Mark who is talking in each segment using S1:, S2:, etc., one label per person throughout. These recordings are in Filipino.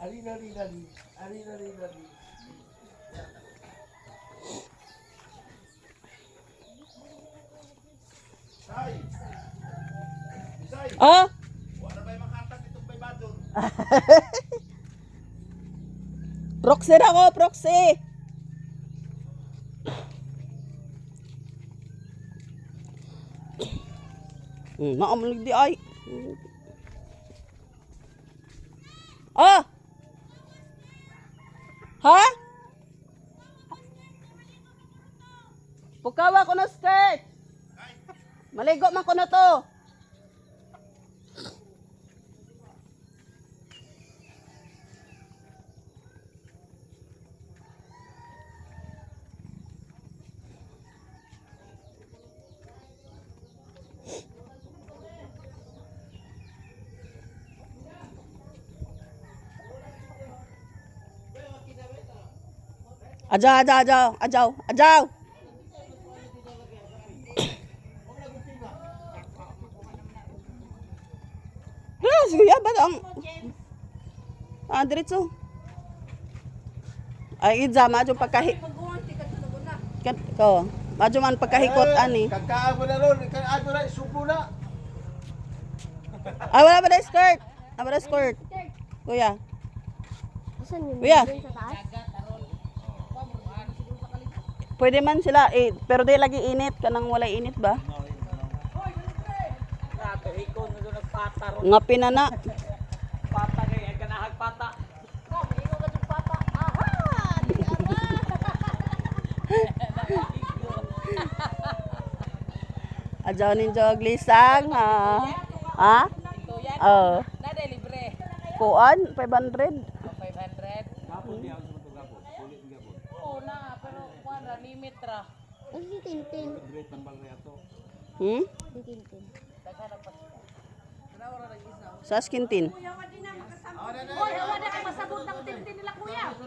S1: Oh.
S2: Wala ba makatag itong may badon?
S1: Proxy na ako, proxy. Naamulig di ay. Ah! Ha? Pukawa ko na skirt. Maligo man ko na to. Ajaw, ajaw, ajaw, ajaw, ajaw. Sige, ya ba ang diretso. Ay, idza madyo pagkahi. Ko, madyo man pagkahikot ani.
S2: Kagkaan mo na ron, kagkaan mo na, subo na.
S1: Ay, wala ba na skirt? Wala ba na skirt? Kuya. Kuya. Pwede man sila, pero di lagi init. Kanang wala init ba? Nga pinana.
S3: Pata kay ang kanahag pata.
S1: Ajaw ninyo glisang ha. Ha? Oh.
S3: Nade libre.
S1: Kuan 500.
S3: 500. Oo na, pero kuan ra limit ra.
S4: Ay, tintin.
S1: Hmm?
S4: Tintin.
S3: Daghan pa.
S1: Sa skintin.
S3: Hoy, wala na kay masabot ng tintin nila kuya.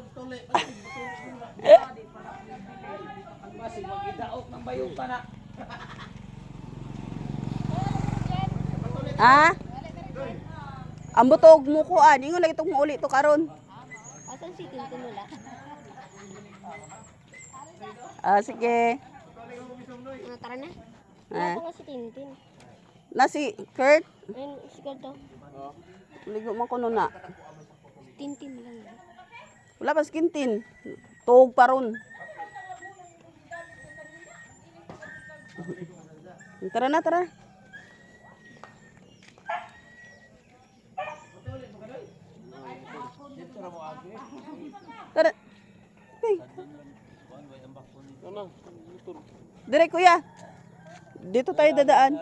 S3: Masig magidaok ng bayuta na.
S1: Ah? Ang butog mo kuan, ingon na itong uli to karon.
S4: Asan si tintin nila?
S1: Ah, sige.
S4: Tara na.
S1: Ah.
S4: Wala si tintin.
S1: Na si Kurt,
S4: Ayun, sigaw daw.
S1: ligo man kuno na.
S4: Tintin lang.
S1: Wala pa skintin. Tuog pa ron. Tara na, tara. Tara. Hey. Dire kuya. Dito tayo dadaan.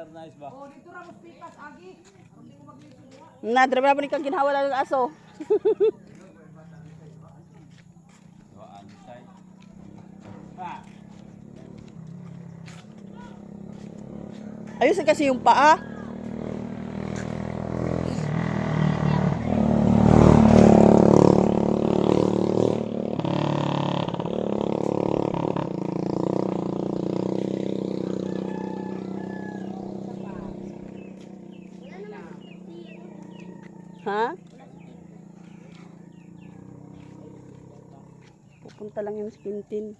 S1: Na, dire ba ni kang ginhawala ng aso? Ayusin kasi yung paa. Ha? Pupunta lang yung skintin.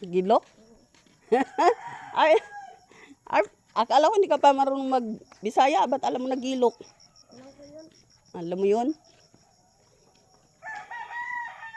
S1: Gilok? ay, akala ko hindi ka pa marunong mag-Bisaya, ba't alam mo na gilok? Alam mo yun?